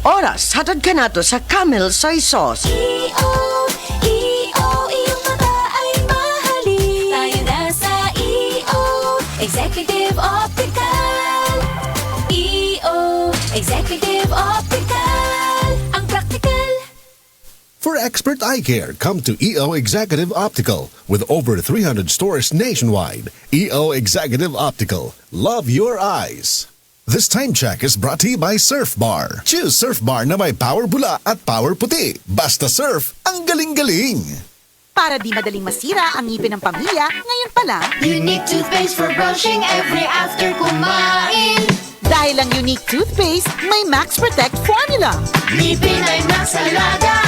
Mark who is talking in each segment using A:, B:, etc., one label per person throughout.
A: Oras, hatod ka na to sa Camel Soy Sauce.
B: Iyong mata ay mahalin. Tayo na sa Executive Optical. Executive Optical. Ang practical.
C: For expert eye care, come to EO Executive Optical. With over 300 stores nationwide, EO Executive Optical. Love your eyes. This time check is brought to you by Surf Bar. Choose Surf Bar na may power bula at power puti. Basta surf, ang galing-galing!
D: Para di madaling masira ang ngipin ng pamilya, ngayon pa lang,
B: Unique toothpaste for brushing every after kumain.
D: dahil ang unique toothpaste, may Max Protect formula.
B: Ngipin ay Max Alaga.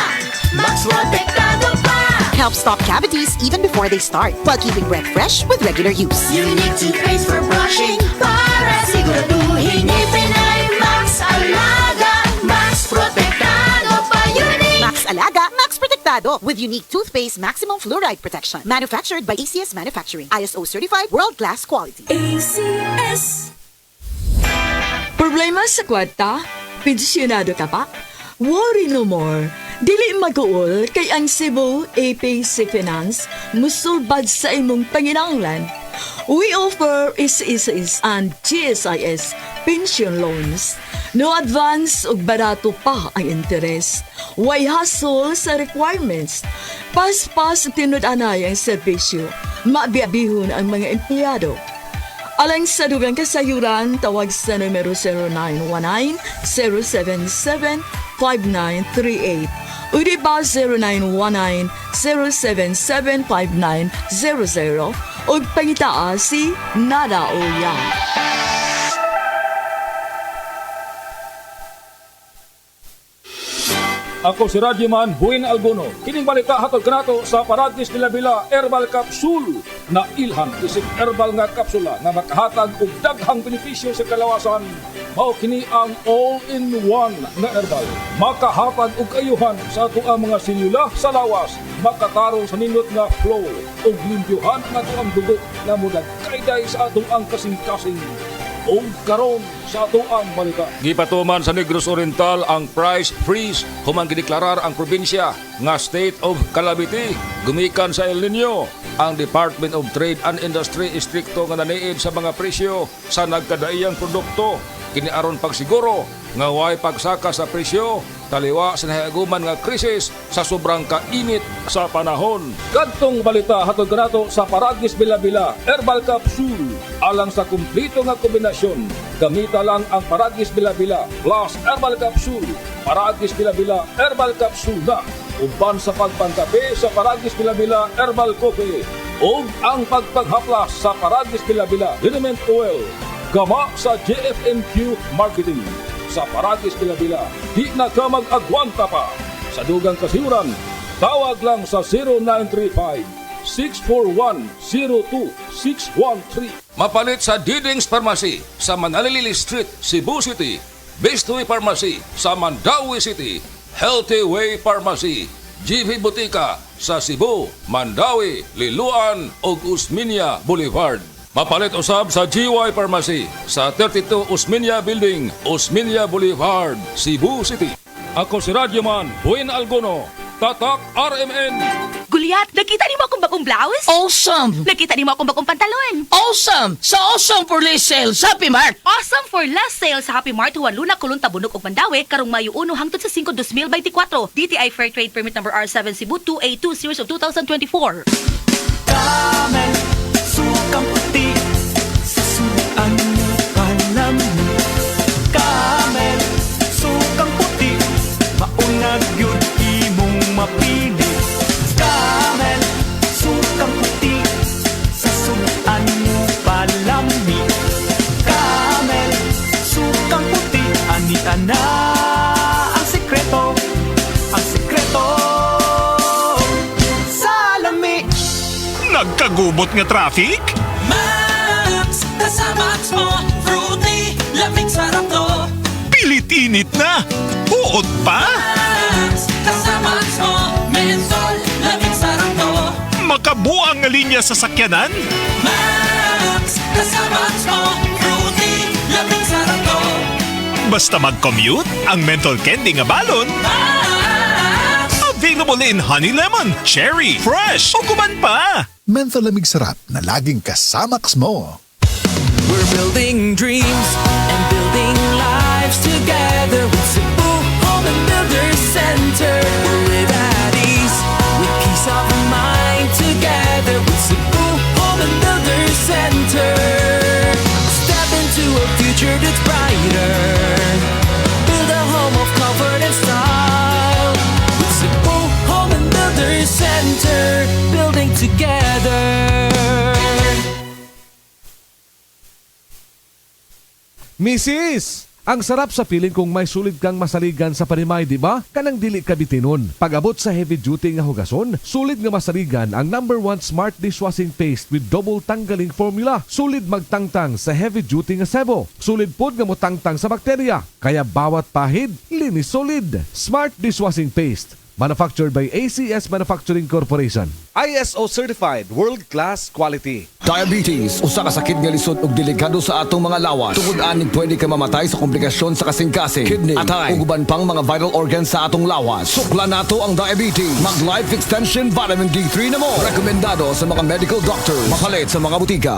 B: Max Protectado pa.
D: Helps stop cavities even before they start, while keeping breath fresh with regular use.
B: Unique toothpaste for brushing para siguraduhin ngipin ay Max Alaga. Max Protectado pa. Unique.
D: Max Alaga, Max Protectado with unique toothpaste maximum fluoride protection. Manufactured by ACS Manufacturing. ISO certified world-class quality.
B: ACS.
E: Problema sa kwarta? Pensyonado ka pa? Worry no more. Dili mag-uol kay ang Cebu APC Finance musulbad sa imong panginahanglan. We offer SSS and GSIS pension loans. No advance ug barato pa ang interest. Way hassle sa requirements. Pas-pas tinud-anay ang serbisyo. Mabiabihon ang mga empleyado. Alang sa dugang kasayuran, tawag sa numero 0919-077-5938 o di ba 0919-077-5900 o pangitaa si Nada Oya.
F: Ako si Radyoman Buin Alguno. Kining balita hatod kanato sa Paradis Bila Herbal Capsule na ilhan isip herbal nga kapsula nga makahatag og daghang benepisyo sa kalawasan. Mao kini ang all-in-one nga herbal. Makahatag og ayuhan sa ato ang mga selula sa lawas, makatarong sa nindot nga flow ug limpyuhan ang ato ang dugo nga mudagkayday sa atong ang kasing-kasing. O karon sa atoang balita. Gipatuman sa Negros Oriental ang price freeze human gideklarar ang probinsya nga state of calamity gumikan sa El Nino. Ang Department of Trade and Industry istrikto nga naniid sa mga presyo sa nagkadaiyang produkto. Kini aron pagsiguro nga way pagsaka sa presyo taliwa sa nahiaguman nga krisis sa sobrang kainit sa panahon. Kadtong balita hatod kanato sa Paradis Bila Herbal Capsule alang sa kumplito nga kombinasyon. Gamita lang ang Paradis Bila plus Herbal Capsule. Paradis Bila Herbal Capsule na uban sa pagpangkape sa Paradis Bila Herbal Coffee o ang pagpaghaplas sa Paradis Bila Liniment Oil. Gama sa JFNQ Marketing. Sa Paradis Bila, di na ka mag-agwanta pa. Sa dugang kasiuran, tawag lang sa 0935-641-02613. Mapalit sa Diding's Pharmacy sa Manalili Street, Cebu City. Best Way Pharmacy sa Mandawi City. Healthy Way Pharmacy, GV Butika sa Cebu, Mandawi, Liloan ug Usmeña Boulevard. Mapalit usab sa GY Pharmacy sa 32 Usmeña Building, Usmeña Boulevard, Cebu City. Ako si Radyoman Buin Alguno, Tatak RMN.
G: Gulyat, nakita ni mo akong bagong blouse?
H: Awesome!
G: Nakita ni mo akong bagong pantalon?
H: Awesome! Sa Awesome for Less Sale sa Happy Mart!
G: Awesome for last sale sa Happy Mart huwan Luna, Kulon, Tabunok ug Mandawi karong Mayo 1 hangtod sa 5, 2024. DTI Fair Trade Permit number R7 Cebu 282 series of 2024.
I: Camel, sukang puti, sa suan mo palamig. Camel, sukang puti, maunag yun imong mapili. Camel, sukang puti, sa suan mo palamig. Camel, sukang puti, anita na ang sekreto, ang sekreto. Salami!
J: Nagkagubot nga traffic?
I: Max, kasamax mo, fruity, lamig sarap to.
J: Pilit-init na! Uod pa?
I: Max, kasamax mo, mentol, lamig sarap to.
J: Makabuang nga linya sa sakyanan?
I: Max, kasamax mo, fruity, lamig sarap to.
J: Basta mag-commute, ang menthol candy nga balon. Available in honey lemon, cherry, fresh, o kuban pa.
C: Menthol lamig sarap na laging kasamaks mo.
I: We're building dreams and building lives together with Cebu Home and Builders Center. We'll live at ease with peace of mind together with Cebu Home and Builders Center. Step into a future that's brighter. Build a home of comfort and style with Cebu Home and Builders Center. Building together.
K: Mrs. Ang sarap sa piling kung may sulit kang masaligan sa panimay, di ba? Kanang dili ka bitinon. Pag-abot sa heavy duty nga hugason, sulit nga masaligan ang #1 smart dishwashing paste with double tanggaling formula. Sulit magtangtang sa heavy duty nga sebo. Sulit pod nga motangtang sa bakterya. Kaya bawat pahid, linis solid. Smart dishwashing paste. Manufactured by ACS Manufacturing Corporation. ISO certified world-class quality.
L: Diabetes, usa ka sakit nga lisod ug delikado sa atong mga lawas. Tungod aning pwede ka mamatay sa komplikasyon sa kasing-kasing, kidney, atay, ug uban pang mga vital organs sa atong lawas. Sukla nato ang diabetes. Mag-Life Extension Vitamin D3 na mo. Rekomendado sa mga medical doctors. Makalit sa mga butika.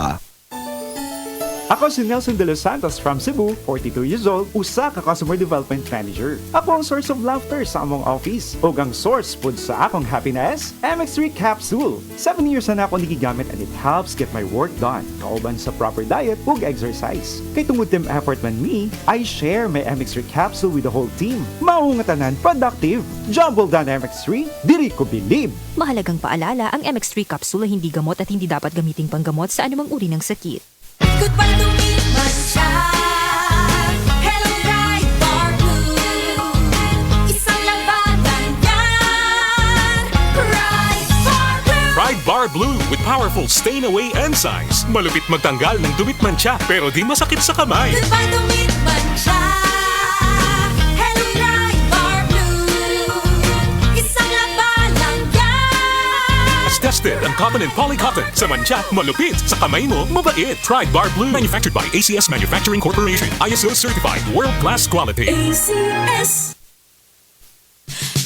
M: Ako si Nelson De Los Santos from Cebu, 42 years old, usa ka Customer Development Manager. Ako ang source of laughter sa among office ug ang source pud sa akong happiness, MX3 Capsule. 7 years na ako nigigamit and it helps get my work done. Kauban sa proper diet ug exercise. Kay tungod team effort man me, I share my MX3 Capsule with the whole team. Mao nga tanan productive. Job well done MX3, diri ko believe.
N: Mahalagang paalala, ang MX3 Capsule ay hindi gamot at hindi dapat gamiting panggamot sa anumang uri ng sakit.
B: Goodbye to me, Masya. Hello, Ride Bar Blue. Isang labanan yan. Ride Bar Blue.
O: Ride Bar Blue with powerful stain-away enzymes. Malupit magtanggal ng dumit mancha pero di masakit sa kamay.
B: Goodbye to me, Masya. Hello, Ride Bar Blue. Isang labanan yan.
O: As tested ang cotton and polycotton sa mancha, malupit sa kamay mo, mabait. Ride Bar Blue, manufactured by ACS Manufacturing Corporation. ISO certified world-class quality.
B: ACS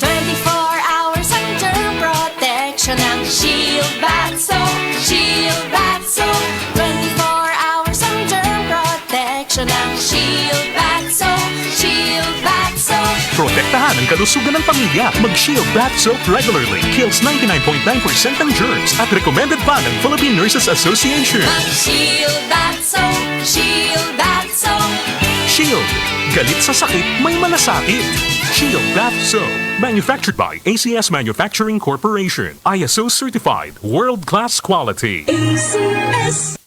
B: 24 hours ang germ protection ng Shield Bath Soap. Shield Bath Soap. 24 hours ang germ protection ng Shield Bath Soap. Shield Bath Soap.
O: Protektahan ang kalusugan ng pamilya. Mag-Shield Bath Soap regularly. Kills 99.9% ng germs at recommended pa ng Philippine Nurses Association.
B: Mag-Shield Bath Soap. Shield Bath Soap.
O: Shield. Galit sa sakit, may malasakit. Shield Bath Soap. Manufactured by ACS Manufacturing Corporation. ISO certified. World-class quality.
B: ACS.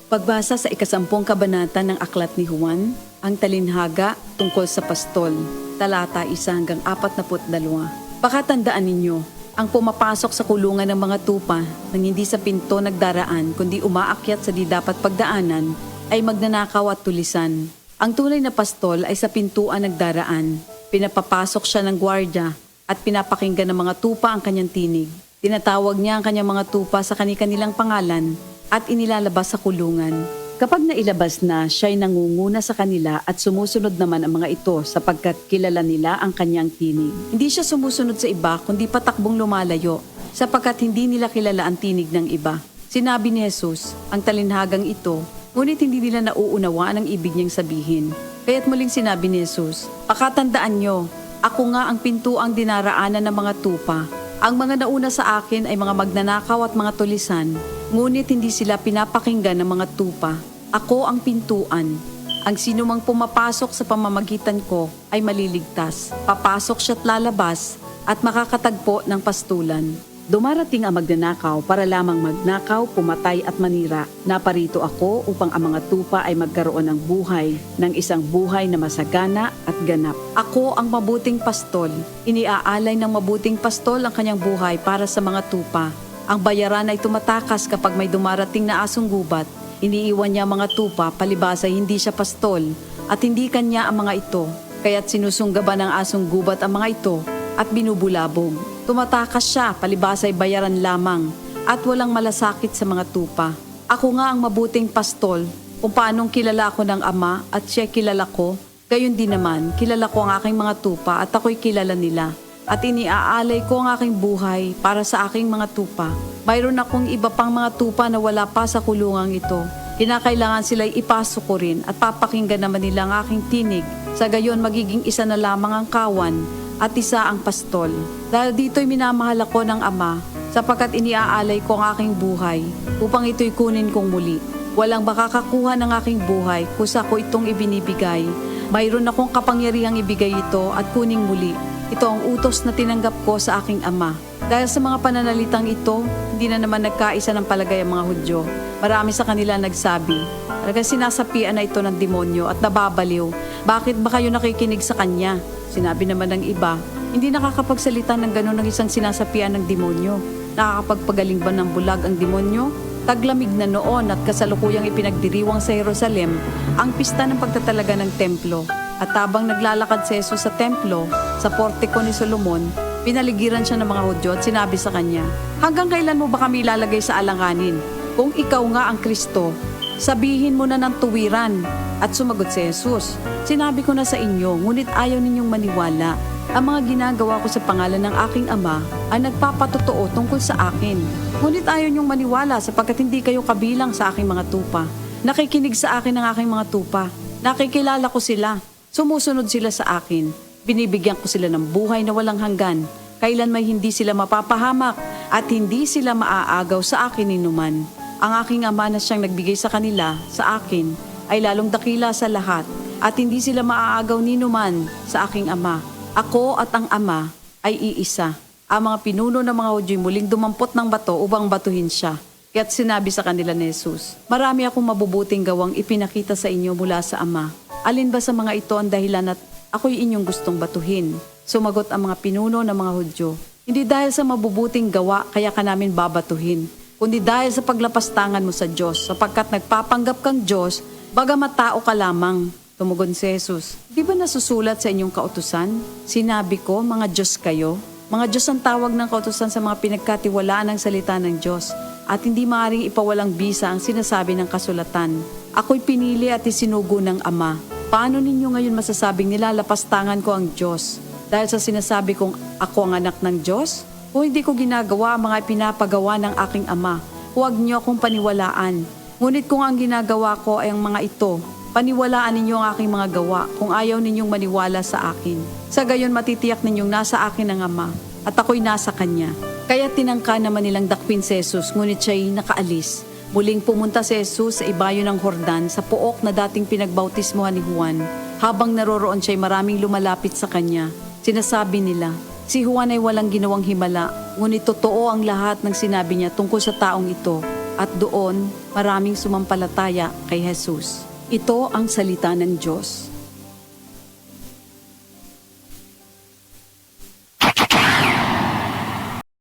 P: Pagbasa sa 10 kabanata ng Aklat ni Juan, ang talinhaga tungkol sa pastol, talata 1 hanggang 42. Pakatandaan ninyo, ang pumapasok sa kulungan ng mga tupa nang hindi sa pinto nagdaraan kundi umaakyat sa di dapat pagdaanan ay magnanakaw at tulisan. Ang tunay na pastol ay sa pintuan nagdaraan. Pinapapasok siya ng gwardya at pinapakinggan ng mga tupa ang kanyang tinig. Tinatawag niya ang kanyang mga tupa sa kanilang pangalan at inilalabas sa kulungan. Kapag nailabas na, siya'y nangunguna sa kanila at sumusunod naman ang mga ito sapagkat kilala nila ang kanyang tinig. Hindi siya sumusunod sa iba kundi patakbong lumalayo sapagkat hindi nila kilala ang tinig ng iba. Sinabi ni Jesus, ang talinhagang ito, ngunit hindi nila nauunawaan ang ibig niyang sabihin. Kaya't muling sinabi ni Jesus, pakatandaan nyo, ako nga ang pintuang dinaraanan ng mga tupa. Ang mga nauna sa akin ay mga magnanakaw at mga tulisan, ngunit hindi sila pinapakinggan ng mga tupa. Ako ang pintuan. Ang sinumang pumapasok sa pamamagitan ko ay maliligtas. Papasok siya't lalabas at makakatagpo ng pastulan. Dumarating ang magnanakaw para lamang magnakaw, pumatay at manira. Naparito ako upang ang mga tupa ay magkaroon ng buhay, ng isang buhay na masagana at ganap. Ako ang mabuting pastol. Iniaalay ng mabuting pastol ang kanyang buhay para sa mga tupa. Ang bayaran ay tumatakas kapag may dumarating na asong gubat. Iniiwan niya ang mga tupa, palibasa hindi siya pastol at hindi kanya ang mga ito. Kaya't sinusunggaban ng asong gubat ang mga ito at binubulabog. Tumatakas siya, palibasa'y bayaran lamang, at walang malasakit sa mga tupa. Ako nga ang mabuting pastol, kung paanong kilala ako ng Ama at siya kilala ko, gayon din naman, kilala ko ang aking mga tupa at ako'y kilala nila. At iniaalay ko ang aking buhay para sa aking mga tupa. Mayroon akong iba pang mga tupa na wala pa sa kulungang ito. Kinakailangan sila'y ipasok ko rin at papakinggan naman nila ang aking tinig. Sa gayon magiging isa na lamang ang kawan at isa ang pastol. Dahil dito'y minamahal ako ng Ama, sapagkat iniaalay ko ang aking buhay upang ito'y kunin kong muli. Walang makakakuha ng aking buhay kusa ko itong ibinibigay. Mayroon akong kapangyarihang ibigay ito at kuning muli. Ito ang utos na tinanggap ko sa aking Ama. Dahil sa mga pananalitang ito, hindi na naman nagkaisa ng palagay ang mga Hudyo. Marami sa kanila nagsabi, talagang sinasapian na ito ng demonyo at nababaliw. Bakit ba kayo nakikinig sa kanya? Sinabi naman ng iba, hindi nakakapagsalita ng gano'n ng isang sinasapian ng demonyo. Nakakapagpagaling ba ng bulag ang demonyo? Taglamig na noon at kasalukuyang ipinagdiriwang sa Jerusalem ang pista ng pagtatalaga ng templo. At habang naglalakad si Jesus sa templo, sa portiko ni Solomon, pinaligiran siya ng mga Hudyo at sinabi sa kanya, hanggang kailan mo ba kami ilalagay sa alanganin? Kung ikaw nga ang Kristo, sabihin mo na ng tuwiran. At sumagot si Jesus, sinabi ko na sa inyo, ngunit ayaw ninyong maniwala. Ang mga ginagawa ko sa pangalan ng aking Ama ay nagpapatotoo tungkol sa akin. Ngunit ayaw ninyong maniwala sapagkat hindi kayo kabilang sa aking mga tupa. Nakikinig sa akin ang aking mga tupa. Nakikilala ko sila. Sumusunod sila sa akin. Binibigyan ko sila ng buhay na walang hanggan. Kailan may hindi sila mapapahamak at hindi sila maaagaw sa akin ninuman. Ang aking Ama na siyang nagbigay sa kanila, sa akin, ay lalong dakila sa lahat at hindi sila maaagaw ninuman sa aking Ama. Ako at ang Ama ay iisa. Ang mga pinuno ng mga Hudyo muling dumampot ng bato upang batuhin siya. Kaya't sinabi sa kanila ni Jesus, marami akong mabubuting gawang ipinakita sa inyo mula sa Ama. Alin ba sa mga ito ang dahilan at ako'y inyong gustong batuhin? Sumagot ang mga pinuno ng mga Hudyo, hindi dahil sa mabubuting gawa kaya ka namin babatuhin, kundi dahil sa paglapastangan mo sa Diyos, sapagkat nagpapanggap kang Diyos, bagamat tao ka lamang. Tumugon si Jesus, di ba nasusulat sa inyong kautusan? Sinabi ko, mga Diyos kayo. Mga Diyos ang tawag ng kautusan sa mga pinagkatiwalaan ng salita ng Diyos at hindi maaaring ipawalang bisa ang sinasabi ng kasulatan. Ako'y pinili at isinugo ng Ama. Paano ninyo ngayon masasabing nilalapastangan ko ang Diyos? Dahil sa sinasabi kong ako ang anak ng Diyos? Kung hindi ko ginagawa ang mga pinapagawa ng aking Ama, huwag niyo akong paniwalaan. Ngunit kung ang ginagawa ko ay ang mga ito, paniwalaan ninyo ang aking mga gawa kung ayaw ninyong maniwala sa akin. Sa gayon matitiyak ninyong nasa akin ang Ama at ako'y nasa Kanya. Kaya tinangka naman nilang dakwin si Jesus, ngunit siya'y nakaalis. Muling pumunta si Jesus sa ibayo ng Jordan sa pook na dating pinagbautismohan ni Juan. Habang naroroon siya'y maraming lumalapit sa Kanya. Sinasabi nila, si Juan ay walang ginawang himala, ngunit totoo ang lahat ng sinabi niya tungkol sa taong ito. At doon, maraming sumampalataya kay Jesus. Ito ang salita ng Diyos.